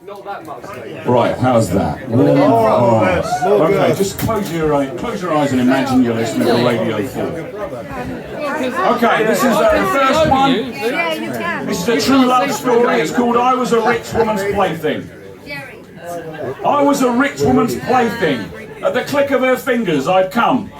Not that much. Right, how's that? Okay, just close your eyes and imagine you're listening to Radio 4. Okay, this is the first one. Yeah, you can. This is a true love story. It's called I Was a Rich Woman's Plaything. I was a rich woman's plaything. At the click of her fingers, I'd come.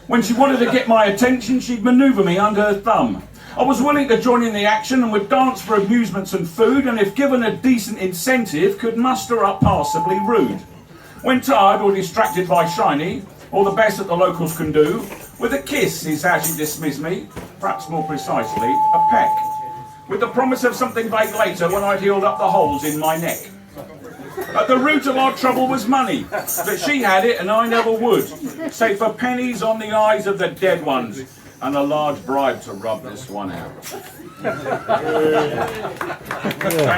When she wanted to get my attention, she'd manoeuvre me under her thumb. I was willing to join in the action and would dance for amusements and food, and if given a decent incentive, could muster up passably rude. When tired or distracted by shiny, or the best that the locals can do, with a kiss is how she dismissed me, perhaps more precisely, a peck, with the promise of something vague later when I'd healed up the holes in my neck. At the root of our trouble was money, but she had it and I never would, save for pennies on the eyes of the dead ones, and a large bribe to rub this one out. Thank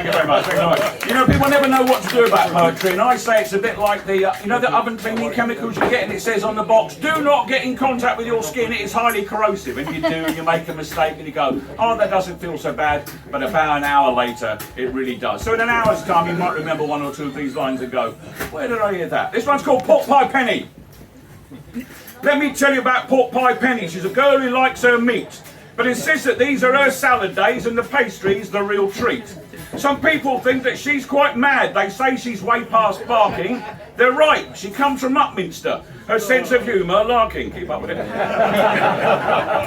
you very much. You know, people never know what to do about poetry, and I say it's a bit like the, you know, the oven cleaning chemicals you get, and it says on the box, do not get in contact with your skin, it is highly corrosive. And you do, and you make a mistake, and you go, oh, that doesn't feel so bad, but about an hour later, it really does. So in an hour's time, you might remember one or two of these lines and go, where did I hear that? This one's called Pork Pie Penny. Let me tell you about Pork Pie Penny. She's a girl who likes her meat, but insists that these are her salad days and the pastry's the real treat. Some people think that she's quite mad. They say she's way past barking. They're right. She comes from Upminster. Her sense of humour, larking. Keep up with it.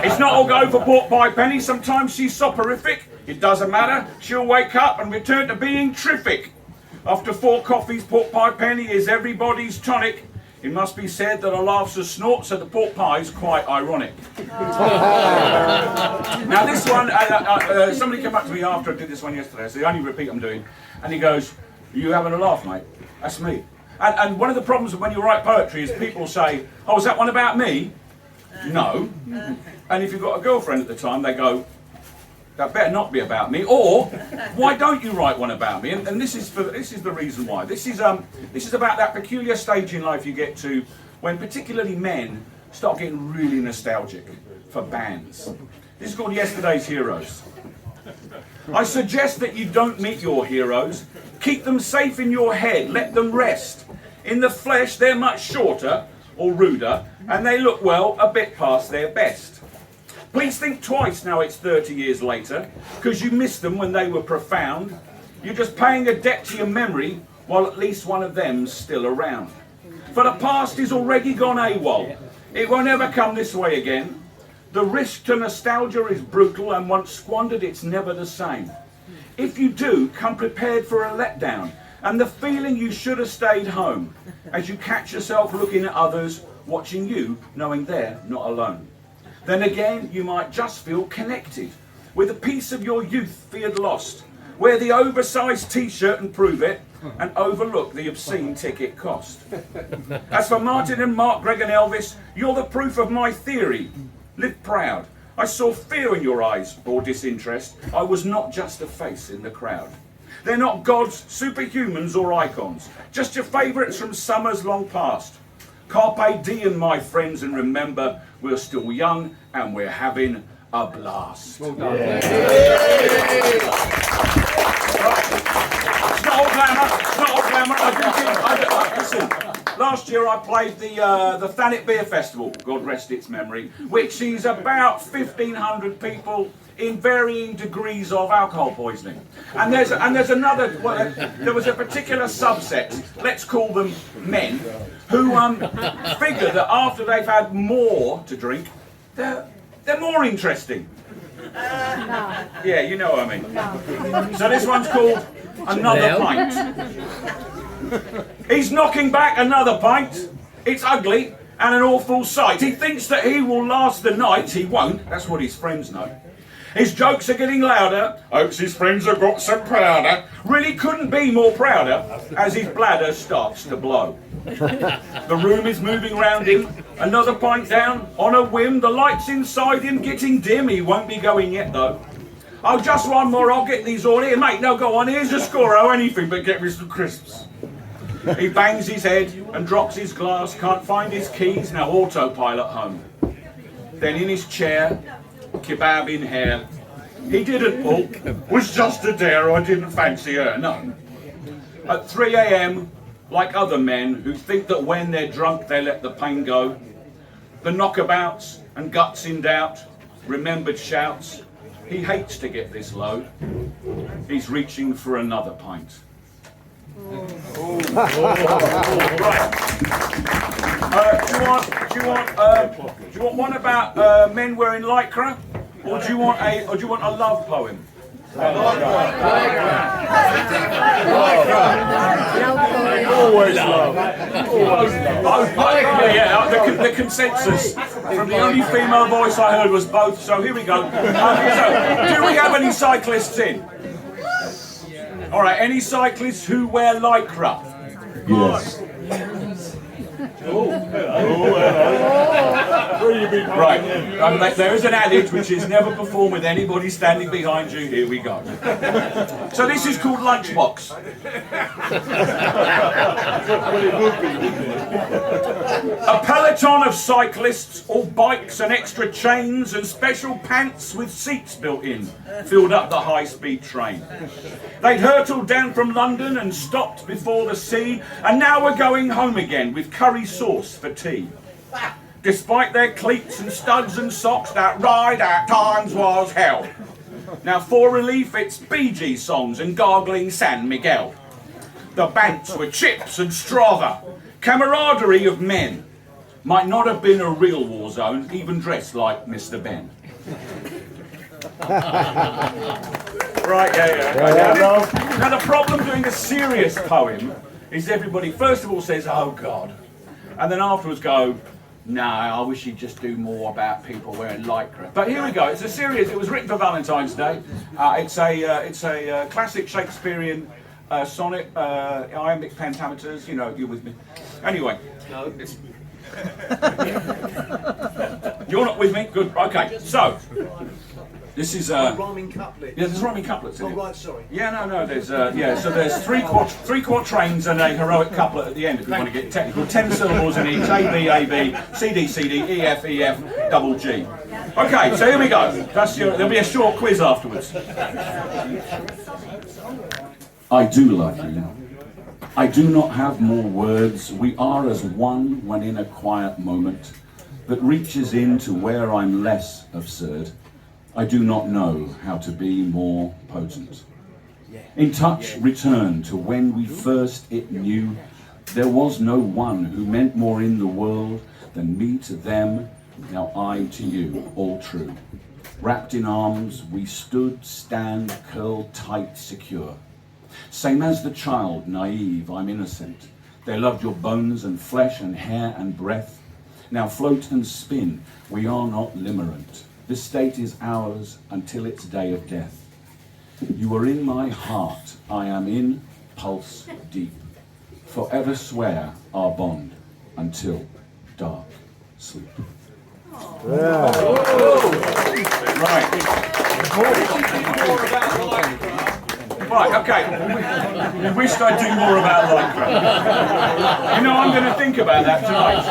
It's not all go for Pork Pie Penny. Sometimes she's soporific. It doesn't matter. She'll wake up and return to being terrific. After 4 coffees, Pork Pie Penny is everybody's tonic. It must be said that her laughs are snorts, so the pork pie is quite ironic. Now this one, somebody came up to me after I did this one yesterday. It's the only repeat I'm doing, and he goes, "Are you having a laugh, mate?" That's me. And one of the problems when you write poetry is people say, "Oh, is that one about me?" No. And if you've got a girlfriend at the time, they go, that better not be about me, or why don't you write one about me? And this is the reason why. This is about that peculiar stage in life you get to when particularly men start getting really nostalgic for bands. This is called Yesterday's Heroes. I suggest that you don't meet your heroes. Keep them safe in your head, let them rest. In the flesh they're much shorter or ruder, and they look, well, a bit past their best. Please think twice now it's 30 years later, because you missed them when they were profound. You're just paying a debt to your memory, while at least one of them's still around. For the past is already gone AWOL. It won't ever come this way again. The risk to nostalgia is brutal, and once squandered it's never the same. If you do, come prepared for a letdown, and the feeling you should have stayed home, as you catch yourself looking at others, watching you, knowing they're not alone. Then again, you might just feel connected with a piece of your youth feared lost. Wear the oversized t-shirt and prove it, and overlook the obscene ticket cost. As for Martin and Mark, Greg and Elvis, you're the proof of my theory. Live proud. I saw fear in your eyes, or disinterest. I was not just a face in the crowd. They're not gods, superhumans or icons, just your favourites from summers long past. Carpe diem, my friends, and remember, we're still young and we're having a blast. Well done. Yeah. It's not all glamour. It's not all glamour. Listen, last year I played the Thanet Beer Festival, God rest its memory, which is about 1,500 people in varying degrees of alcohol poisoning. And there's another, well, there was a particular subset, let's call them men, who figure that after they've had more to drink, they're more interesting. Yeah, you know what I mean. So this one's called Another Pint. He's knocking back another pint. It's ugly and an awful sight. He thinks that he will last the night. He won't. That's what his friends know. His jokes are getting louder. Hopes his friends have got some powder. Really couldn't be more prouder as his bladder starts to blow. The room is moving round him. Another pint down on a whim. The lights inside him getting dim. He won't be going yet though. Oh, just one more. I'll get these all here, mate. No, go on. Here's a score. Oh, anything but get me some crisps. He bangs his head and drops his glass. Can't find his keys. Now autopilot home. Then in his chair, kebab in hair. He didn't pull, was just a dare, I didn't fancy her, no. at 3 a.m. like other men who think that when they're drunk they let the pain go. The knockabouts and guts in doubt, remembered shouts. He hates to get this low. He's reaching for another pint. Right. Do you want one about men wearing lycra, or do you want a love poem? Always love. The consensus from the only female voice I heard was both. So here we go. So, do we have any cyclists in? All right. Any cyclists who wear lycra? Yes. Right. There is an adage which is never perform with anybody standing behind you. Here we go. So this is called Lunchbox. A peloton of cyclists, all bikes and extra chains and special pants with seats built in, filled up the high-speed train. They'd hurtled down from London and stopped before the sea, and now we're going home again with curry sauce for tea. Despite their cleats and studs and socks, that ride at times was hell. Now for relief it's Bee Gees songs and gargling San Miguel. The banks were chips and strava, camaraderie of men. Might not have been a real war zone, even dressed like Mr. Ben. Right, yeah. Now the problem doing a serious poem is everybody first of all says, oh God, and then afterwards go, no, I wish you'd just do more about people wearing lycra. But here we go. It's a series. It was written for Valentine's Day. It's a classic Shakespearean sonnet. Iambic pentameters. You know, you're with me. Anyway, no, you're not with me. Good. Okay. So this is rhyming couplet. Yeah, there's rhyming couplets in it. Oh right, sorry. Yeah, no. There's So there's three quatrains and a heroic couplet at the end. If you want to get technical, 10 syllables in each. A B A B, C D C D, E F E F, double G. Okay, so here we go. There'll be a short quiz afterwards. I do love you. I do not have more words. We are as one when in a quiet moment that reaches in to where I'm less absurd. I do not know how to be more potent. In touch, return to when we first it knew. There was no one who meant more in the world than me to them, now I to you, all true. Wrapped in arms, we stood, stand, curled tight, secure. Same as the child, naive, I'm innocent. They loved your bones and flesh and hair and breath. Now float and spin, we are not limerent. This state is ours until its day of death. You are in my heart, I am in pulse deep. Forever swear our bond until dark sleep. Yeah. Right, okay. I wished I'd do more about lycra. You know, I'm going to think about that tonight.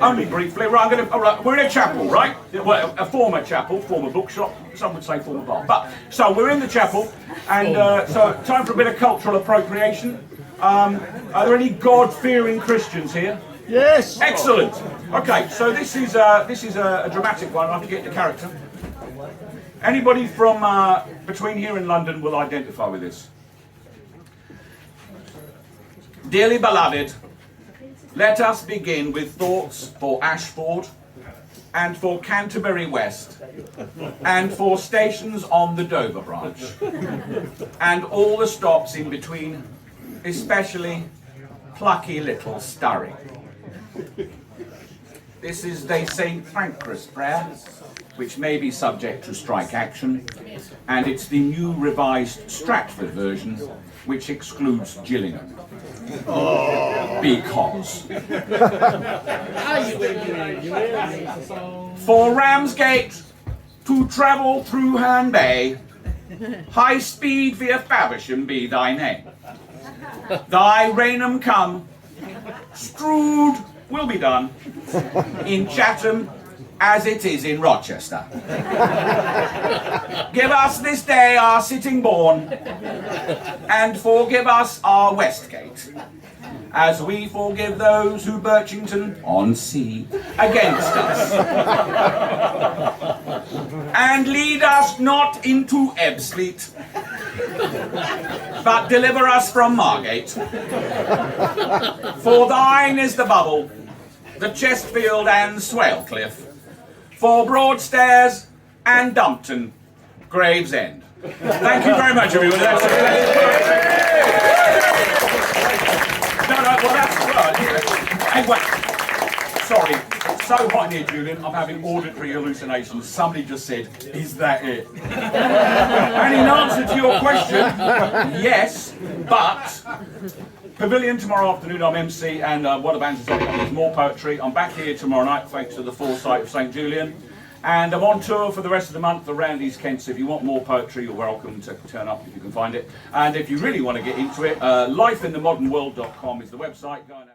Only briefly. Right, we're in a chapel, right? Well, a former chapel, former bookshop. Some would say former bar. But so we're in the chapel, and so time for a bit of cultural appropriation. Are there any God-fearing Christians here? Yes. Excellent. Okay, so this is a dramatic one. I have to get into character. Anybody from between here and London will identify with this. Dearly beloved, let us begin with thoughts for Ashford and for Canterbury West and for stations on the Dover branch and all the stops in between, especially plucky little Sturry. This is the St. Pancras prayer, which may be subject to strike action, and it's the new revised Stratford version, which excludes Gillingham. Because. For Ramsgate to travel through Herne Bay, high speed via Faversham be thy name. Thy Rainham come, Strood will be done, in Chatham as it is in Rochester. Give us this day our Sitting Bourne, and forgive us our Westgate, as we forgive those who Birchington on sea against us. And lead us not into Ebbsfleet, but deliver us from Margate. For thine is the Bubble, the Chestfield and Swalcliffe, for Broadstairs and Dumpton, Gravesend. Thank you very much, everyone. Well, that's good. Anyway, sorry, it's so hot in here, Julian. I'm having auditory hallucinations. Somebody just said, "Is that it?" And in answer to your question, yes, but Pavilion tomorrow afternoon, I'm MC, and one of the bands is on is more poetry. I'm back here tomorrow night, thanks to the foresight of St. Julian. And I'm on tour for the rest of the month around East Kent, so if you want more poetry, you're welcome to turn up if you can find it. And if you really want to get into it, lifeinthemodernworld.com is the website. Go and have